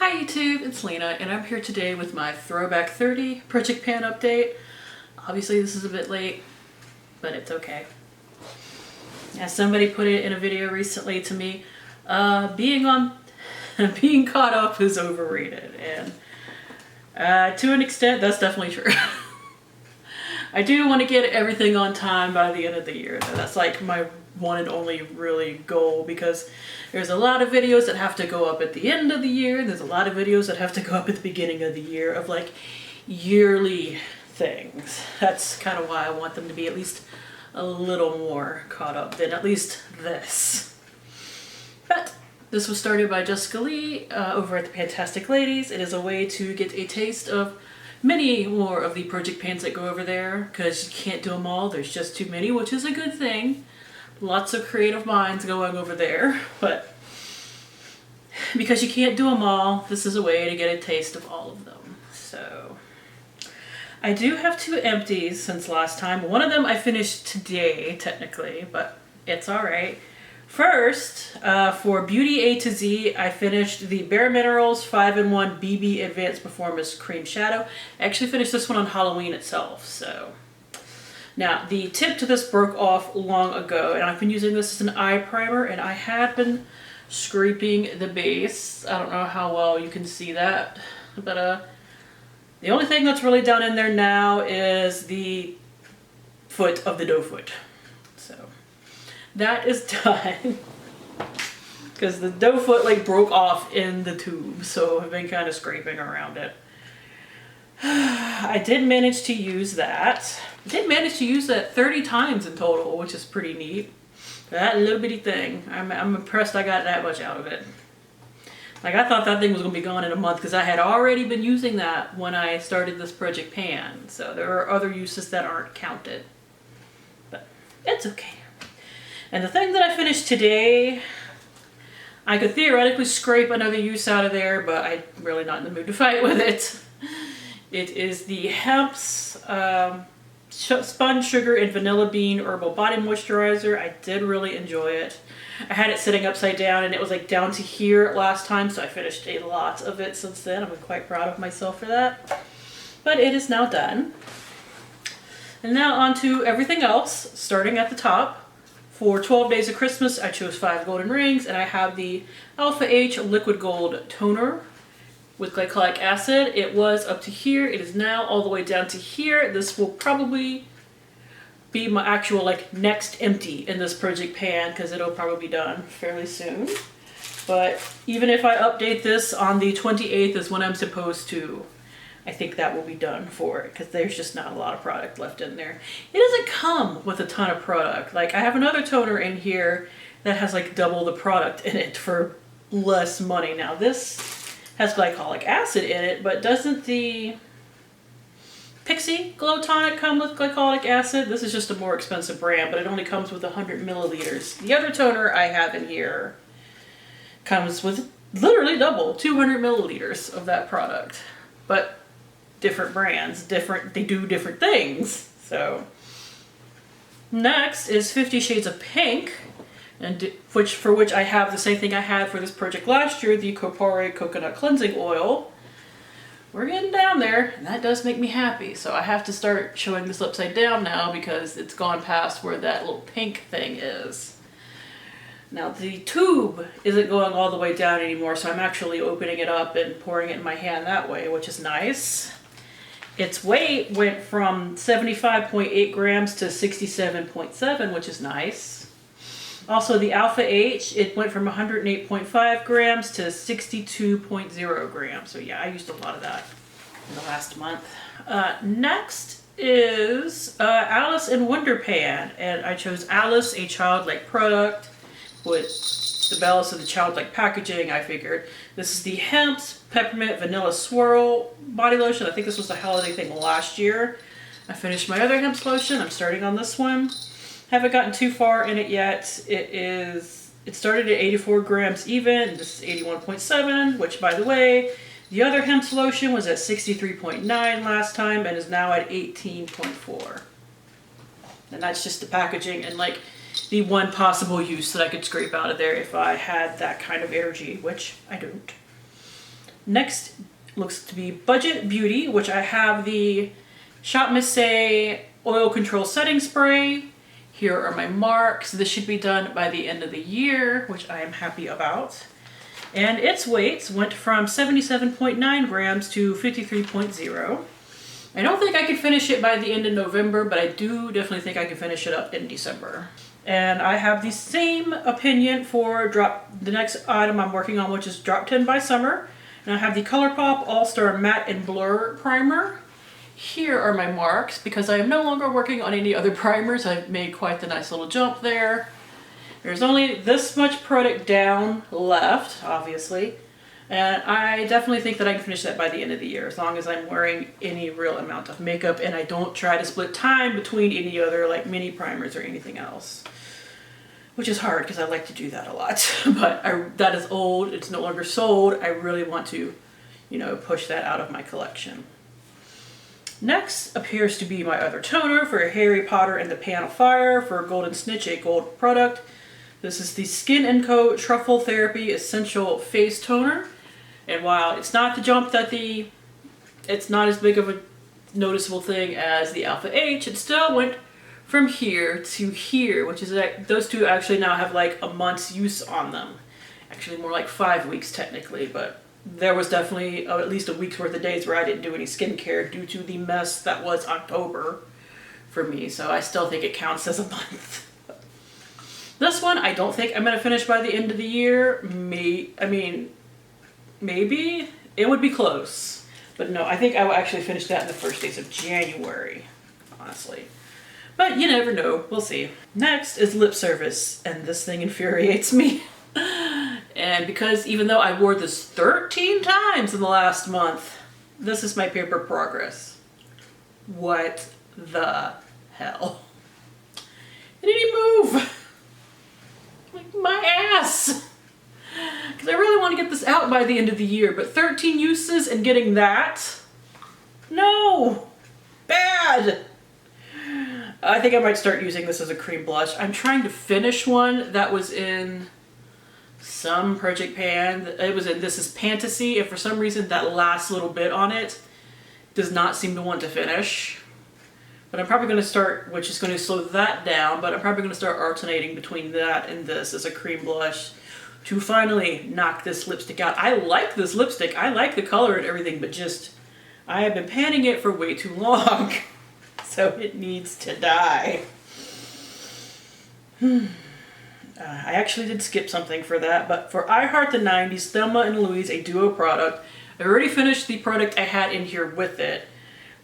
Hi YouTube, it's Lena, and I'm here today with my Throwback 30 Project Pan update. Obviously this is a bit late, but it's okay. As somebody put it in a video recently to me, being caught up is overrated, and to an extent that's definitely true. I do want to get everything on time by the end of the year, though. That's like my one and only really goal, because there's a lot of videos that have to go up at the end of the year. There's a lot of videos that have to go up at the beginning of the year of like yearly things. That's kind of why I want them to be at least a little more caught up than at least this. But this was started by Jessica Lee over at the PANtastic Ladies. It is a way to get a taste of many more of the project pans that go over there, because you can't do them all. There's just too many, which is a good thing. Lots of creative minds going over there, but because you can't do them all, this is a way to get a taste of all of them. So I do have two empties since last time. One of them I finished today, technically, but it's all right. First, for Beauty A to Z, I finished the Bare Minerals 5-in-1 BB Advanced Performance Cream Shadow. I actually finished this one on Halloween itself, so. Now, the tip to this broke off long ago, and I've been using this as an eye primer, and I had been scraping the base. I don't know how well you can see that, but the only thing that's really down in there now is the foot of the doe foot. So that is done, because the doe foot like broke off in the tube, so I've been kind of scraping around it. I did manage to use that. I did manage to use that 30 times in total, which is pretty neat. That little bitty thing. I'm impressed I got that much out of it. Like, I thought that thing was going to be gone in a month, because I had already been using that when I started this Project Pan. So there are other uses that aren't counted. But it's okay. And the thing that I finished today, I could theoretically scrape another use out of there, but I'm really not in the mood to fight with it. It is the Hempz Spun Sugar and Vanilla Bean Herbal Body Moisturizer. I did really enjoy it. I had it sitting upside down, and it was like down to here last time, so I finished a lot of it since then. I'm quite proud of myself for that. But it is now done. And now on to everything else, starting at the top. For 12 Days of Christmas, I chose 5 golden rings, and I have the Alpha H Liquid Gold Toner with glycolic acid. It was up to here. It is now all the way down to here. This will probably be my actual like next empty in this Project Pan, because it'll probably be done fairly soon. But even if I update this on the 28th is when I'm supposed to, I think that will be done for it, because there's just not a lot of product left in there. It doesn't come with a ton of product. Like, I have another toner in here that has like double the product in it for less money. Now this has glycolic acid in it, but doesn't the Pixie Glow Tonic come with glycolic acid? This is just a more expensive brand, but it only comes with 100 milliliters. The other toner I have in here comes with literally double, 200 milliliters of that product. But different brands, they do different things. So next is 50 Shades of Pink, and for which I have the same thing I had for this project last year, the Kopari Coconut Cleansing Oil. We're getting down there, and that does make me happy. So I have to start showing this upside down now, because it's gone past where that little pink thing is. Now the tube isn't going all the way down anymore, so I'm actually opening it up and pouring it in my hand that way, which is nice. Its weight went from 75.8 grams to 67.7, which is nice. Also, the Alpha H, it went from 108.5 grams to 62.0 grams. So yeah, I used a lot of that in the last month. Next is Alice in Wonderpan, and I chose Alice, a childlike product with the balance of the childlike packaging. I figured this is the Hempz Peppermint Vanilla Swirl Body Lotion. I think this was the holiday thing last year. I finished my other Hempz lotion. I'm starting on this one. Haven't gotten too far in it yet. It started at 84 grams even, and this is 81.7, which, by the way, the other Hempz lotion was at 63.9 last time and is now at 18.4. And that's just the packaging and like the one possible use that I could scrape out of there if I had that kind of energy, which I don't. Next looks to be Budget Beauty, which I have the Shopmissa Oil Control Setting Spray. Here are my marks. This should be done by the end of the year, which I am happy about. And its weight went from 77.9 grams to 53.0. I don't think I can finish it by the end of November, but I do definitely think I can finish it up in December. And I have the same opinion for the next item I'm working on, which is Drop 10 by Summer. And I have the ColourPop All-Star Matte and Blur Primer. Here are my marks, because I am no longer working on any other primers. I've made quite the nice little jump there. There's only this much product down left, obviously. And I definitely think that I can finish that by the end of the year, as long as I'm wearing any real amount of makeup and I don't try to split time between any other like mini primers or anything else. Which is hard because I like to do that a lot. But that is old, it's no longer sold. I really want to, you know, push that out of my collection. Next appears to be my other toner for Harry Potter and the Pan of Fire for Golden Snitch, a gold product. This is the Skin & Co. Truffle Therapy Essential Face Toner. And while it's not the jump that it's not as big of a noticeable thing as the Alpha H, it still went from here to here, which is like, those two actually now have like a month's use on them. Actually more like 5 weeks technically, but there was definitely at least a week's worth of days where I didn't do any skincare due to the mess that was October for me, so I still think it counts as a month. This one, I don't think I'm going to finish by the end of the year. Maybe. It would be close. But no, I think I will actually finish that in the first days of January, honestly. But you never know. We'll see. Next is lip service, and this thing infuriates me. And because even though I wore this 13 times in the last month, this is my paper progress. What the hell? It didn't move. Like my ass. Because I really want to get this out by the end of the year, but 13 uses and getting that? No. Bad. I think I might start using this as a cream blush. I'm trying to finish one that was in some Project Pan. It was in This Is PANtastic, and for some reason that last little bit on it does not seem to want to finish. But I'm probably going to start, which is going to slow that down, but I'm probably going to start alternating between that and this as a cream blush to finally knock this lipstick out. I like this lipstick. I like the color and everything, but just, I have been panning it for way too long. So it needs to die. I actually did skip something for that, but for I Heart the 90s, Thelma and Louise, a duo product, I already finished the product I had in here with it,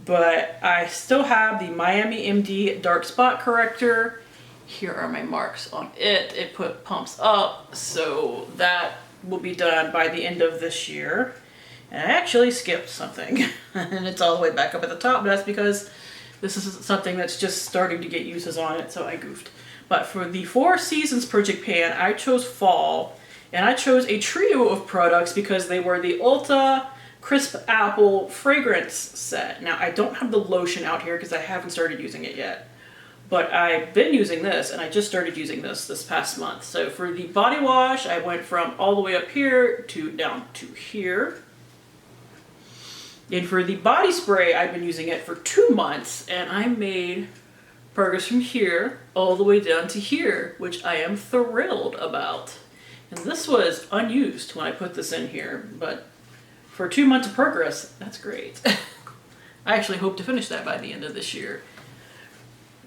but I still have the Miami MD Dark Spot Corrector. Here are my marks on it. It pumps up, so that will be done by the end of this year. And I actually skipped something, and it's all the way back up at the top, but that's because this is something that's just starting to get uses on it, so I goofed. But for the Four Seasons Project Pan, I chose fall, and I chose a trio of products because they were the Ulta Crisp Apple Fragrance Set. Now, I don't have the lotion out here because I haven't started using it yet, but I've been using this, and I just started using this past month. So for the body wash, I went from all the way up here to down to here. And for the body spray, I've been using it for 2 months, and I made progress from here all the way down to here, which I am thrilled about. And this was unused when I put this in here, but for 2 months of progress, that's great. I actually hope to finish that by the end of this year.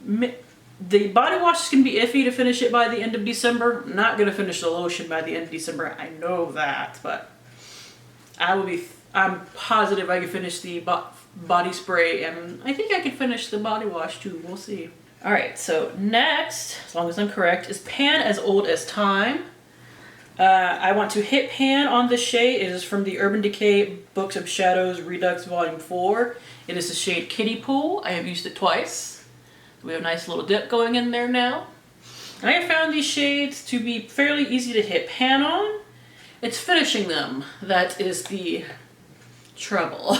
The body wash is going to be iffy to finish it by the end of December. I'm not going to finish the lotion by the end of December. I know that, but I'm positive I can finish the body spray, and I think I can finish the body wash too. We'll see. All right, so next, as long as I'm correct, is Pan As Old As Time. I want to hit pan on this shade. It is from the Urban Decay Books of Shadows Redux Volume 4. It is the shade Kiddie Pool. I have used it twice. We have a nice little dip going in there now. I have found these shades to be fairly easy to hit pan on. It's finishing them that is the trouble.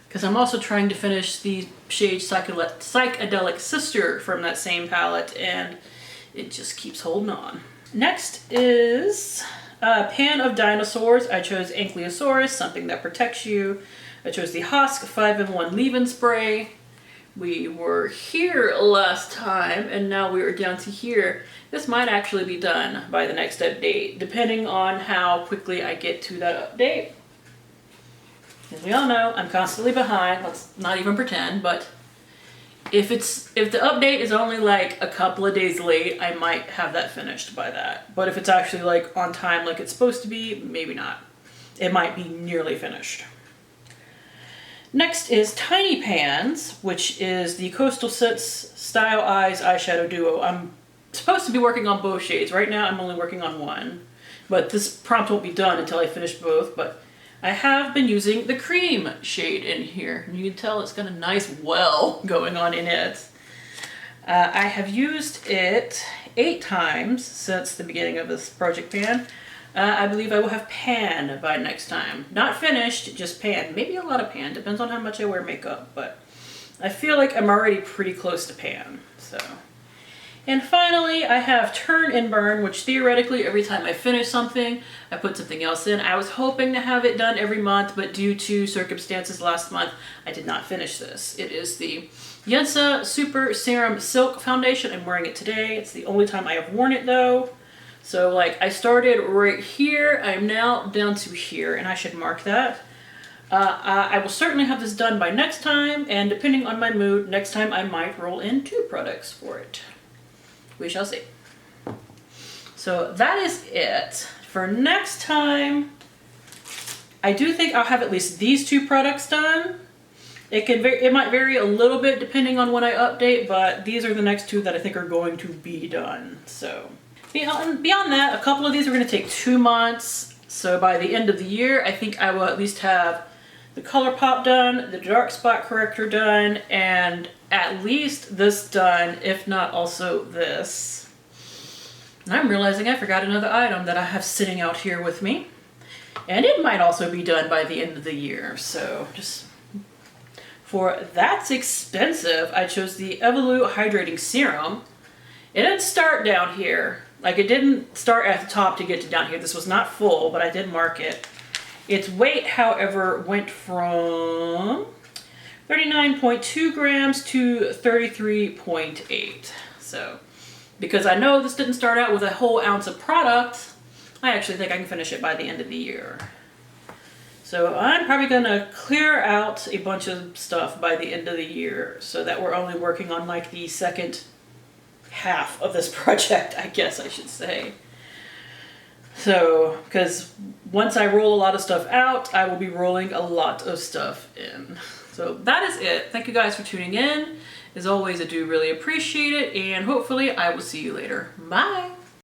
Because I'm also trying to finish the shade Psychedelic Sister from that same palette, and it just keeps holding on. Next is Pan of Dinosaurs. I chose Ankylosaurus, something that protects you. I chose the Hosk 5-in-1 leave-in spray. We were here last time, and now we are down to here. This might actually be done by the next update, depending on how quickly I get to that update. As we all know, I'm constantly behind. Let's not even pretend, but if the update is only like a couple of days late, I might have that finished by that. But if it's actually like on time like it's supposed to be, maybe not. It might be nearly finished. Next is Tiny Pans, which is the Coastal Scents Style Eyes Eyeshadow Duo. I'm supposed to be working on both shades. Right now I'm only working on one, but this prompt won't be done until I finish both. But I have been using the cream shade in here. And you can tell it's got a nice well going on in it. I have used it 8 times since the beginning of this project pan. I believe I will have pan by next time. Not finished, just pan. Maybe a lot of pan, depends on how much I wear makeup, but I feel like I'm already pretty close to pan, so. And finally, I have Turn and Burn, which theoretically, every time I finish something, I put something else in. I was hoping to have it done every month, but due to circumstances last month, I did not finish this. It is the Yensa Super Serum Silk Foundation. I'm wearing it today. It's the only time I have worn it, though. So like I started right here, I'm now down to here, and I should mark that. I will certainly have this done by next time, and depending on my mood, next time I might roll in 2 products for it. We shall see. So that is it. For next time, I do think I'll have at least these 2 products done. It might vary a little bit depending on when I update, but these are the next 2 that I think are going to be done. So. Beyond that, a couple of these are going to take 2 months. So by the end of the year, I think I will at least have the ColourPop done, the dark spot corrector done, and at least this done, if not also this. And I'm realizing I forgot another item that I have sitting out here with me. And it might also be done by the end of the year. So just for That's Expensive, I chose the Evolu Hydrating Serum. It didn't start down here. Like, it didn't start at the top to get to down here. This was not full, but I did mark it. Its weight, however, went from 39.2 grams to 33.8. So, because I know this didn't start out with a whole ounce of product, I actually think I can finish it by the end of the year. So I'm probably gonna clear out a bunch of stuff by the end of the year so that we're only working on like the second half of this project, I guess I should say. So, because once I roll a lot of stuff out, I will be rolling a lot of stuff in. So that is it. Thank you guys for tuning in. As always, I do really appreciate it, and hopefully I will see you later. Bye!